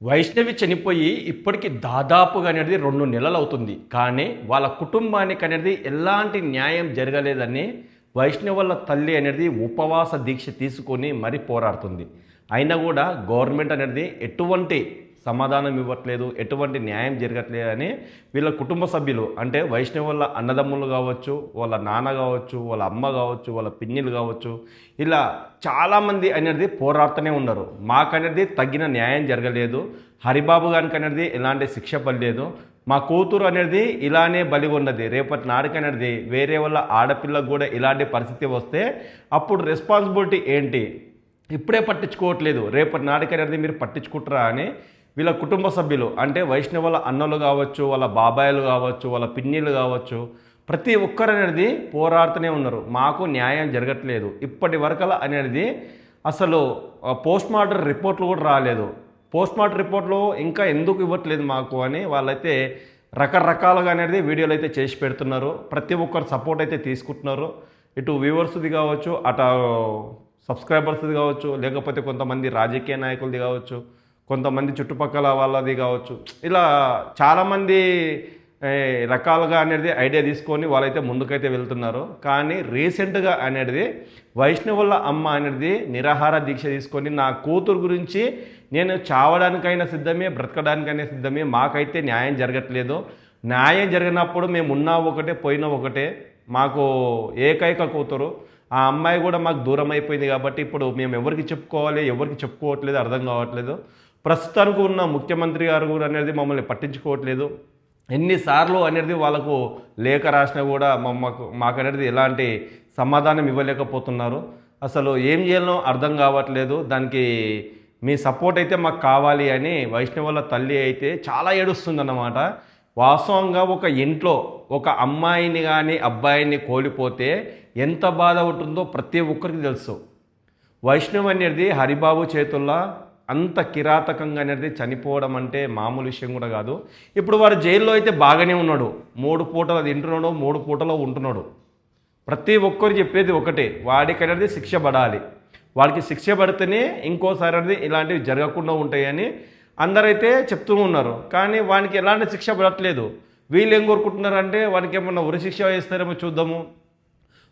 వైష్ణవి చనిపోయి ఇప్పటికి దాదాపుగా అనేది 2 నెలలు అవుతుంది. కానీ వాళ్ళ కుటుంబానికి అనేది ఎలాంటి న్యాయం జరగలేదని వైష్ణవుల తల్లి అనేది ఉపవాస దీక్ష తీసుకొని మరీ పోరాడుతుంది. అయినా కూడా గవర్నమెంట్ అనేది ఎటువంటి సమాధానం ఇవ్వట్లేదు, ఎటువంటి న్యాయం జరగట్లేదని వీళ్ళ కుటుంబ సభ్యులు అంటే వైష్ణవుల అన్నదమ్ములు కావచ్చు, వాళ్ళ నాన్న కావచ్చు, వాళ్ళ అమ్మ కావచ్చు, వాళ్ళ పిన్నిలు కావచ్చు, ఇలా చాలామంది అనేది పోరాడుతూనే ఉన్నారు. మాకనేది తగిన న్యాయం జరగలేదు, హరిబాబు గారికి అనేది ఎలాంటి శిక్ష పడలేదు, మా కూతురు అనేది ఇలానే బలి ఉన్నది, రేపటి నాడికి అనేది వేరే వాళ్ళ ఆడపిల్లకు కూడా ఇలాంటి పరిస్థితి వస్తే అప్పుడు రెస్పాన్సిబిలిటీ ఏంటి, ఇప్పుడే పట్టించుకోవట్లేదు, రేపటి నాడికి అనేది మీరు పట్టించుకుంటారా అని వీళ్ళ కుటుంబ సభ్యులు అంటే వైష్ణవుల అన్నలు కావచ్చు, వాళ్ళ బాబాయిలు కావచ్చు, వాళ్ళ పిన్నిలు కావచ్చు, ప్రతి ఒక్కరు అనేది పోరాడుతూనే ఉన్నారు. మాకు న్యాయం జరగట్లేదు, ఇప్పటి వరకల అనేది అసలు పోస్ట్ మార్టం రిపోర్ట్లు కూడా రాలేదు, పోస్ట్ మార్టం రిపోర్ట్లు ఇంకా ఎందుకు ఇవ్వట్లేదు మాకు అని వాళ్ళైతే రకరకాలుగా అనేది వీడియోలు అయితే చేసి పెడుతున్నారు. ప్రతి ఒక్కరు సపోర్ట్ అయితే తీసుకుంటున్నారు. ఇటు వ్యూవర్స్ది కావచ్చు, అటు సబ్స్క్రైబర్స్ది కావచ్చు, లేకపోతే కొంతమంది రాజకీయ నాయకులది కావచ్చు, కొంతమంది చుట్టుపక్కల వాళ్ళది కావచ్చు, ఇలా చాలామంది రకాలుగా అనేది ఐడియా తీసుకొని వాళ్ళైతే ముందుకైతే వెళ్తున్నారు. కానీ రీసెంట్గా అనేది వైష్ణవుల అమ్మ అనేది నిరాహార దీక్ష తీసుకొని నా కూతురు గురించి నేను చావడానికైనా సిద్ధమే, బ్రతకడానికైనా సిద్ధమే, మాకైతే న్యాయం జరగట్లేదు, న్యాయం జరిగినప్పుడు మేము ఉన్నా ఒకటే పోయినా ఒకటే, మాకు ఏకైక కూతురు, ఆ అమ్మాయి కూడా మాకు దూరం అయిపోయింది కాబట్టి ఇప్పుడు మేము ఎవరికి చెప్పుకోవాలి, ఎవరికి చెప్పుకోవట్లేదు అర్థం కావట్లేదు. ప్రస్తుతానికి ఉన్న ముఖ్యమంత్రి గారు కూడా అనేది మమ్మల్ని పట్టించుకోవట్లేదు. ఎన్నిసార్లు అనేది వాళ్ళకు లేఖ రాసినా కూడా మాకు అనేది ఎలాంటి సమాధానం ఇవ్వలేకపోతున్నారు. అసలు ఏం చేయాలో అర్థం కావట్లేదు. దానికి మీ సపోర్ట్ అయితే మాకు కావాలి అని వైష్ణవుల తల్లి అయితే చాలా ఏడుస్తుందన్నమాట. వాస్తవంగా ఒక ఇంట్లో ఒక అమ్మాయిని కానీ అబ్బాయిని కోల్పోతే ఎంత బాధ ఉంటుందో ప్రతి ఒక్కరికి తెలుసు. వైష్ణవ్ అనేది హరిబాబు చేతుల్లో అంత కిరాతకంగా అనేది చనిపోవడం అంటే మామూలు విషయం కూడా కాదు. ఇప్పుడు వాడు జైల్లో అయితే బాగానే ఉన్నాడు, 3 పూటలు తింటున్నాడు, 3 పూటలో ఉంటున్నాడు. ప్రతి ఒక్కరు చెప్పేది ఒకటే, వాడికి అనేది శిక్ష పడాలి, వాడికి శిక్ష పడితేనే ఇంకోసారి అనేది ఇలాంటివి జరగకుండా ఉంటాయని అందరైతే చెప్తూ ఉన్నారు. కానీ వానికి ఎలాంటి శిక్ష పడట్లేదు. వీళ్ళు ఏం కోరుకుంటున్నారంటే వానికి ఏమన్నా ఉరిశిక్ష వేస్తారేమో చూద్దాము,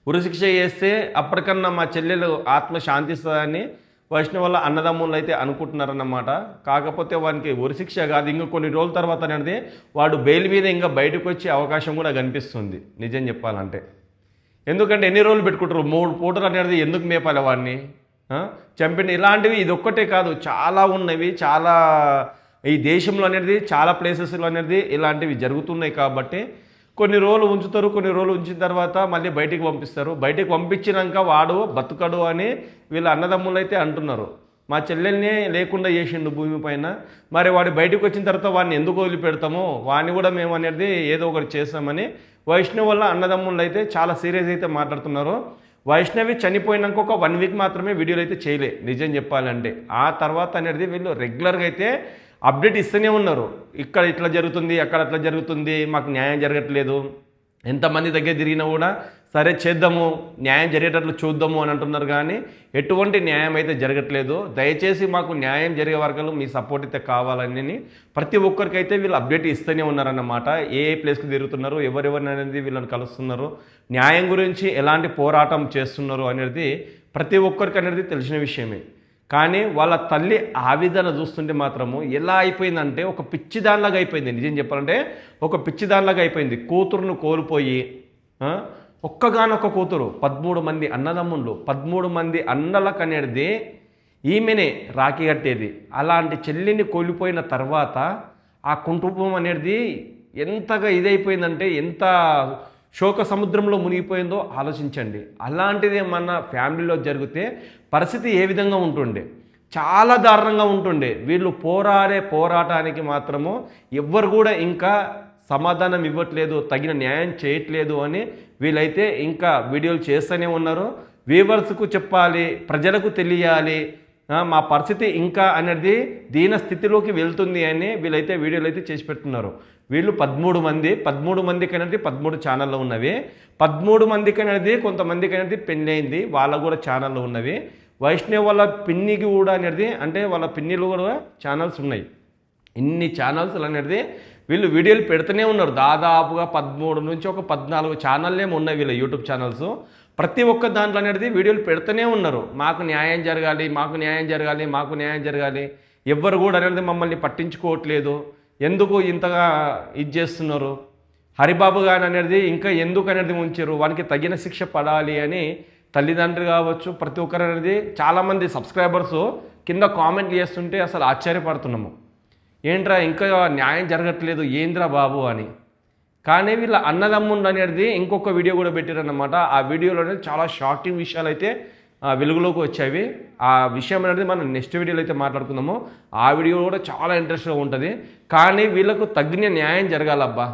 ఉరిశిక్ష వేస్తే అప్పటికన్నా మా చెల్లెలు ఆత్మ శాంతిస్తుందని వైష్ణవుల అన్నదమ్ములు అయితే అనుకుంటున్నారన్నమాట. కాకపోతే వానికి ఉరిశిక్ష కాదు, ఇంకా కొన్ని రోజుల తర్వాత అనేది వాడు బెయిల్ మీద ఇంకా బయటకు వచ్చే అవకాశం కూడా కనిపిస్తుంది నిజం చెప్పాలంటే. ఎందుకంటే ఎన్ని రోజులు పెట్టుకుంటారు, 3 పూటలు అనేది ఎందుకు మేపాలి వాడిని చంపిన. ఇలాంటివి ఇది ఒక్కటే కాదు, చాలా ఉన్నవి, చాలా ఈ దేశంలో అనేది చాలా ప్లేసెస్లో అనేది ఇలాంటివి జరుగుతున్నాయి. కాబట్టి కొన్ని రోజులు ఉంచుతారు, కొన్ని రోజులు ఉంచిన తర్వాత మళ్ళీ బయటికి పంపిస్తారు. బయటికి పంపించినాక వాడు బతుకడు అని వీళ్ళ అన్నదమ్ములు అయితే అంటున్నారు. మా చెల్లెల్ని లేకుండా చేసిండు భూమి పైన, మరి వాడు బయటకు వచ్చిన తర్వాత వాడిని ఎందుకు వదిలిపెడతామో, వాడిని కూడా మేము అనేది ఏదో ఒకటి చేస్తామని వైష్ణవ్ వల్ల అన్నదమ్ములు అయితే చాలా సీరియస్ అయితే మాట్లాడుతున్నారు. వైష్ణవి చనిపోయినాక ఒక 1 వీక్ మాత్రమే వీడియోలు అయితే చేయలే నిజం చెప్పాలంటే. ఆ తర్వాత అనేది వీళ్ళు రెగ్యులర్గా అయితే అప్డేట్ ఇస్తూనే ఉన్నారు. ఇక్కడ ఇట్లా జరుగుతుంది, అక్కడ అట్లా జరుగుతుంది, మాకు న్యాయం జరగట్లేదు, ఎంతమంది దగ్గర తిరిగినా కూడా సరే చేద్దాము, న్యాయం జరిగేటట్లు చూద్దాము అని అంటున్నారు. కానీ ఎటువంటి న్యాయం అయితే జరగట్లేదు. దయచేసి మాకు న్యాయం జరిగే వరకు మీ సపోర్ట్ అయితే కావాలని ప్రతి ఒక్కరికైతే వీళ్ళు అప్డేట్ ఇస్తూనే ఉన్నారన్నమాట. ఏ ప్లేస్కి తిరుగుతున్నారు, ఎవరెవరిని అనేది వీళ్ళని కలుస్తున్నారు, న్యాయం గురించి ఎలాంటి పోరాటం చేస్తున్నారు అనేది ప్రతి ఒక్కరికి అనేది తెలిసిన విషయమే. కానీ వాళ్ళ తల్లి ఆవేదన చూస్తుంటే మాత్రము ఎలా అయిపోయిందంటే ఒక పిచ్చిదానిలాగా అయిపోయింది. నిజం చెప్పాలంటే ఒక పిచ్చిదానిలాగా అయిపోయింది. కూతురును కోల్పోయి ఒక్కగానొక్క కూతురు, 13 మంది అన్నదమ్ముళ్ళు, 13 మంది అన్నలకు అనేది ఈమెనే రాఖీ కట్టేది. అలాంటి చెల్లిని కోల్పోయిన తర్వాత ఆ కుటుంబం అనేది ఎంతగా ఇదైపోయిందంటే, ఎంత శోక సముద్రంలో మునిగిపోయిందో ఆలోచించండి. అలాంటిది మన ఫ్యామిలీలో జరిగితే పరిస్థితి ఏ విధంగా ఉంటుండే, చాలా దారుణంగా ఉంటుండే. వీళ్ళు పోరాటానికి మాత్రము ఎవ్వరు కూడా ఇంకా సమాధానం ఇవ్వట్లేదు, తగిన న్యాయం చేయట్లేదు అని వీళ్ళైతే ఇంకా వీడియోలు చేస్తూనే ఉన్నారు. వ్యూవర్స్కు చెప్పాలి, ప్రజలకు తెలియాలి, మా పరిస్థితి ఇంకా అనేది దీన స్థితిలోకి వెళ్తుంది అని వీళ్ళైతే వీడియోలు అయితే చేసి పెడుతున్నారు. వీళ్ళు 13 మందికి అనేది 13 ఛానళ్ళు ఉన్నవి. 13 మందికి అనేది కొంతమందికి అనేది పెళ్ళైంది, వాళ్ళకు కూడా ఛానళ్ళు ఉన్నవి. వైష్ణవ్ వాళ్ళ పిన్నికి కూడా అనేది అంటే వాళ్ళ పిన్నిలు కూడా ఛానల్స్ ఉన్నాయి. ఇన్ని ఛానల్స్ అనేది వీళ్ళు వీడియోలు పెడుతూనే ఉన్నారు. దాదాపుగా 13 నుంచి ఒక 14 ఛానళ్ళే ఉన్నాయి వీళ్ళ యూట్యూబ్ ఛానల్స్. ప్రతి ఒక్క దాంట్లో అనేది వీడియోలు పెడుతూనే ఉన్నారు. మాకు న్యాయం జరగాలి, మాకు న్యాయం జరగాలి, మాకు న్యాయం జరగాలి. ఎవ్వరు కూడా అనేది మమ్మల్ని పట్టించుకోవట్లేదు, ఎందుకు ఇంతగా ఇది చేస్తున్నారు, హరిబాబు గారు అనేది ఇంకా ఎందుకు అనేది ఉంచారు, వానికి తగిన శిక్ష పడాలి అని తల్లిదండ్రులు కావచ్చు ప్రతి ఒక్కరు అనేది చాలామంది సబ్స్క్రైబర్స్ కింద కామెంట్ చేస్తుంటే అసలు ఆశ్చర్యపడుతున్నాము. ఏంట్రా ఇంకా న్యాయం జరగట్లేదు ఏంద్రా బాబు అని. కానీ వీళ్ళ అన్నదమ్ముడు అనేది ఇంకొక వీడియో కూడా పెట్టారన్నమాట. ఆ వీడియోలో చాలా షాకింగ్ విషయాలు అయితే వెలుగులోకి వచ్చాయి. ఆ విషయం అనేది మనం నెక్స్ట్ వీడియోలో అయితే మాట్లాడుకుందాము. ఆ వీడియో కూడా చాలా ఇంట్రెస్ట్గా ఉంటుంది. కానీ వీళ్ళకు తగిన న్యాయం జరగాలబ్బా.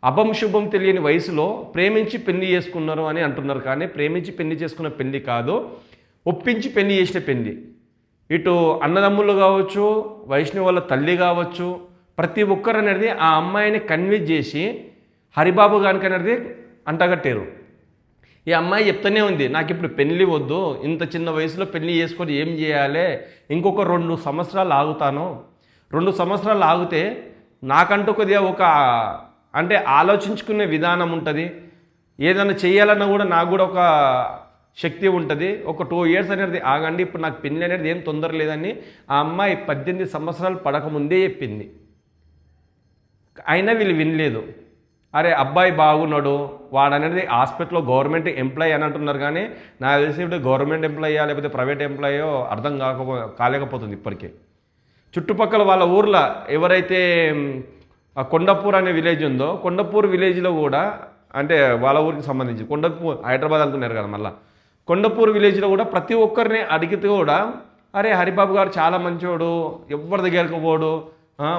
అభం శుభం తెలియని వయసులో ప్రేమించి పెళ్లి చేసుకున్నారు అని అంటున్నారు. కానీ ప్రేమించి పెళ్లి చేసుకున్న పెళ్లి కాదు, ఒప్పించి పెళ్లి చేసిన పెళ్లి. ఇటు అన్నదమ్ములు కావచ్చు, వైష్ణవి వాళ్ళ తల్లి కావచ్చు, ప్రతి ఒక్కరు అనేది ఆ అమ్మాయిని కన్విన్స్ చేసి హరిబాబు గారికి అనేది అంటగట్టారు. ఈ అమ్మాయి చెప్తూనే ఉంది, నాకు ఇప్పుడు పెళ్ళి వద్దు, ఇంత చిన్న వయసులో పెళ్లి చేసుకొని ఏం చేయాలి, ఇంకొక 2 సంవత్సరాలు ఆగుతాను, 2 సంవత్సరాలు ఆగితే నాకంటూ కొద్దిగా ఒక అంటే ఆలోచించుకునే విధానం ఉంటుంది, ఏదైనా చేయాలన్నా కూడా నాకు కూడా ఒక శక్తి ఉంటుంది, ఒక 2 ఇయర్స్ అనేది ఆగండి, ఇప్పుడు నాకు పెళ్ళి అనేది ఏం తొందర లేదని ఆ అమ్మాయి 18 సంవత్సరాలు పడకముందే చెప్పింది. అయినా వీళ్ళు వినలేదు. అరే అబ్బాయి బాగున్నాడు, వాడు అనేది హాస్పిటల్లో గవర్నమెంట్ ఎంప్లాయీ అని అంటున్నారు. కానీ నాకు తెలిసి ఇప్పుడు గవర్నమెంట్ ఎంప్లాయీయా లేకపోతే ప్రైవేట్ ఎంప్లాయో అర్థం కాలేకపోతుంది ఇప్పటికే. చుట్టుపక్కల వాళ్ళ ఊర్లో ఎవరైతే కొండపూర్ అనే విలేజ్ ఉందో, కొండపూర్ విలేజ్లో కూడా అంటే వాళ్ళ ఊరికి సంబంధించి కొండపూర్ హైదరాబాద్ అనుకున్నారు కదా, మళ్ళీ కొండపూర్ విలేజ్లో కూడా ప్రతి ఒక్కరిని అడిగితే కూడా అరే హరిబాబు గారు చాలా మంచోడు, ఎవరి దగ్గరకు పోడు,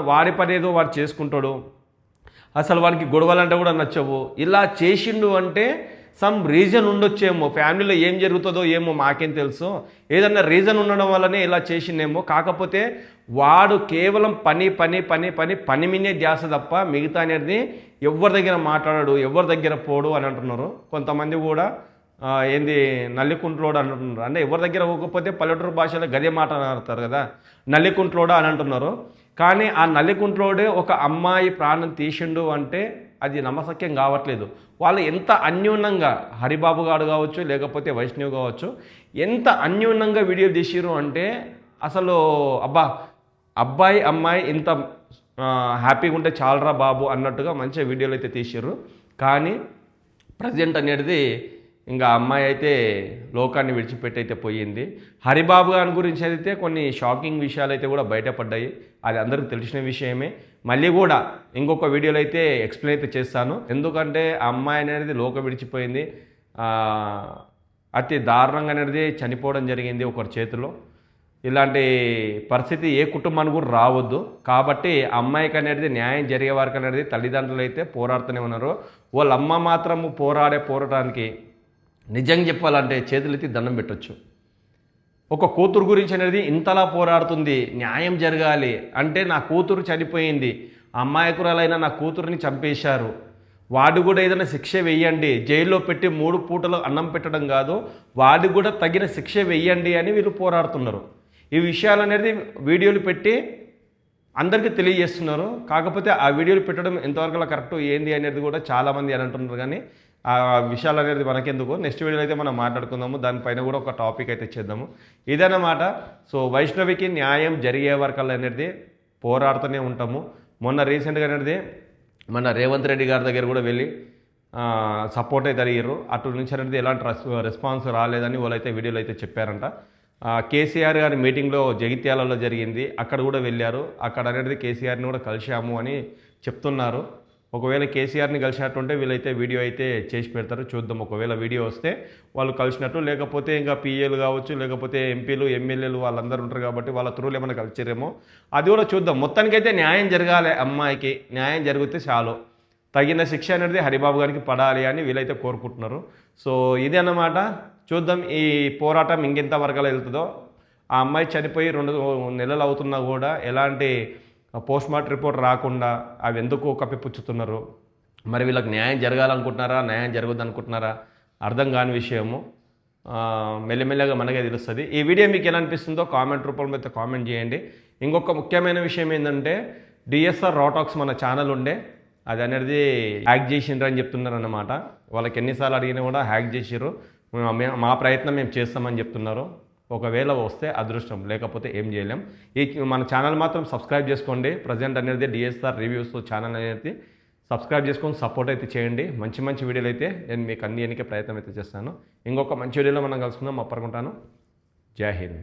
వాడి పని ఏదో వాడు చేసుకుంటాడు, అసలు వాడికి గొడవలంటే కూడా నచ్చవు, ఇలా చేసిండు అంటే సమ్ రీజన్ ఉండొచ్చేమో, ఫ్యామిలీలో ఏం జరుగుతుందో ఏమో మాకేం తెలుసు, ఏదన్నా రీజన్ ఉండడం వల్లనే ఇలా చేసిందేమో, కాకపోతే వాడు కేవలం పని పని పని పని పని మీదే ధ్యాస తప్ప మిగతా అనేది ఎవరి దగ్గర మాట్లాడాడు, ఎవరి దగ్గర పోడు అని అంటున్నారు. కొంతమంది కూడా ఏంది నల్లికుంట్లోడు అని అంటున్నారు. అంటే ఎవరి దగ్గర పోకపోతే పల్లెటూరు భాషలో గదే మాట్లాడతారు కదా, నల్లికుంట్లోడా అని అంటున్నారు. కానీ ఆ నల్లికుంట్లోడే ఒక అమ్మాయి ప్రాణం తీసిండు అంటే అది నమ్మశక్యం కావట్లేదు. వాళ్ళు ఎంత అన్యూనంగా హరిబాబు గారు కావచ్చు లేకపోతే వైష్ణవి కావచ్చు ఎంత అన్యూనంగా వీడియోలు తీసిరు అంటే అసలు అబ్బా అబ్బాయి అమ్మాయి ఇంత హ్యాపీగా ఉంటే చాలరా బాబు అన్నట్టుగా మంచిగా వీడియోలు అయితే తీసిర్రు. కానీ ప్రజెంట్ అనేది ఇంకా అమ్మాయి అయితే లోకాన్ని విడిచిపెట్టి అయితే పోయింది. హరిబాబు గారి గురించి అయితే కొన్ని షాకింగ్ విషయాలు అయితే కూడా బయటపడ్డాయి, అది అందరికీ తెలిసిన విషయమే. మళ్ళీ కూడా ఇంకొక వీడియోలో అయితే ఎక్స్ప్లెయిన్ అయితే చేస్తాను. ఎందుకంటే ఆ అమ్మాయి అనేది లోకం విడిచిపోయింది, అతి దారుణంగా అనేది చనిపోవడం జరిగింది ఒకరి చేతిలో. ఇలాంటి పరిస్థితి ఏ కుటుంబానికి కూడా రావద్దు. కాబట్టి అమ్మాయికి అనేది న్యాయం జరిగే వారికి అనేది తల్లిదండ్రులు అయితే పోరాడుతూనే ఉన్నారు. వాళ్ళ అమ్మ మాత్రము పోరాటానికి నిజంగా చెప్పాలంటే చేతులెత్తి దండం పెట్టొచ్చు. ఒక కూతురు గురించి అనేది ఇంతలా పోరాడుతుంది, న్యాయం జరగాలి అంటే నా కూతురు చనిపోయింది, అమ్మాయికురాలైనా నా కూతురుని చంపేశారు, వాడు కూడా ఏదైనా శిక్ష వెయ్యండి, జైల్లో పెట్టి 3 పూటలు అన్నం పెట్టడం కాదు, వాడు కూడా తగిన శిక్ష వెయ్యండి అని వీళ్ళు పోరాడుతున్నారు. ఈ విషయాలు అనేది వీడియోలు పెట్టి అందరికీ తెలియజేస్తున్నారు. కాకపోతే ఆ వీడియోలు పెట్టడం ఎంతవరకు కరెక్ట్ ఏంది అనేది కూడా చాలామంది అని అంటున్నారు. కానీ ఆ విషయాలు అనేది మనకెందుకు, నెక్స్ట్ వీడియోలో అయితే మనం మాట్లాడుకుందాము. దానిపైన కూడా ఒక టాపిక్ అయితే చేద్దాము. ఇదన్నమాట. సో వైష్ణవికి న్యాయం జరిగే వరకు అనేది పోరాడుతూనే ఉంటాము. మొన్న రీసెంట్గా అనేది మన రేవంత్ రెడ్డి గారి దగ్గర కూడా వెళ్ళి సపోర్ట్ అయితే అడిగారు. అటు నుంచి అనేది ఎలాంటి రెస్పాన్స్ రాలేదని వాళ్ళైతే వీడియోలో అయితే చెప్పారంట. కేసీఆర్ గారి మీటింగ్లో జగిత్యాలలో జరిగింది, అక్కడ కూడా వెళ్ళారు. అక్కడ అనేది కేసీఆర్ని కూడా కలిశాము అని చెప్తున్నారు. ఒకవేళ కేసీఆర్ని కలిసినట్టుంటే వీళ్ళైతే వీడియో అయితే చేసి పెడతారు, చూద్దాం. ఒకవేళ వీడియో వస్తే వాళ్ళు కలిసినట్టు, లేకపోతే ఇంకా పిఏలు కావచ్చు లేకపోతే ఎంపీలు ఎమ్మెల్యేలు వాళ్ళందరూ ఉంటారు కాబట్టి వాళ్ళ త్రూలు ఏమైనా కలిసిరేమో, అది కూడా చూద్దాం. మొత్తానికైతే న్యాయం జరగాలి, అమ్మాయికి న్యాయం జరిగితే చాలు, తగిన శిక్ష అనేది హరిబాబు గారికి పడాలి అని వీళ్ళైతే కోరుకుంటున్నారు. సో ఇది అన్నమాట. చూద్దాం ఈ పోరాటం ఇంకెంత వరకలు వెళ్తుందో. ఆ అమ్మాయి చనిపోయి 2 నెలలు అవుతున్నా కూడా ఎలాంటి పోస్ట్మార్టం రిపోర్ట్ రాకుండా అవి ఎందుకు కప్పిపుచ్చుతున్నారు, మరి వీళ్ళకి న్యాయం జరగాలనుకుంటున్నారా న్యాయం జరగద్దు అనుకుంటున్నారా అర్థం కాని విషయము. మెల్లమెల్లగా మనకే తెలుస్తుంది. ఈ వీడియో మీకు ఎలా అనిపిస్తుందో కామెంట్ రూపంలో అయితే కామెంట్ చేయండి. ఇంకొక ముఖ్యమైన విషయం ఏంటంటే డిఎస్ఆర్ రాటాక్స్ మన ఛానల్ ఉండే అది అనేది హ్యాక్ చేసిండ్రు అని చెప్తున్నారు అన్నమాట. వాళ్ళకి ఎన్నిసార్లు అడిగినా కూడా హ్యాక్ చేసిర్రు, మా ప్రయత్నం మేము చేస్తామని చెప్తున్నారు. ఒకవేళ వస్తే అదృష్టం, లేకపోతే ఏం చేయలేం. మన ఛానల్ మాత్రం సబ్స్క్రైబ్ చేసుకోండి. ప్రజెంట్ అనేది డిఎస్ఆర్ రివ్యూస్ ఛానల్ అనేది సబ్స్క్రైబ్ చేసుకొని సపోర్ట్ అయితే చేయండి. మంచి మంచి వీడియోలు అయితే నేను మీకు అన్ని ఎన్నికే ప్రయత్నం అయితే చేస్తాను. ఇంకొక మంచి వీడియోలో మనం కలుసుకుందాం. అప్పటికుంటాను. జై హింద్.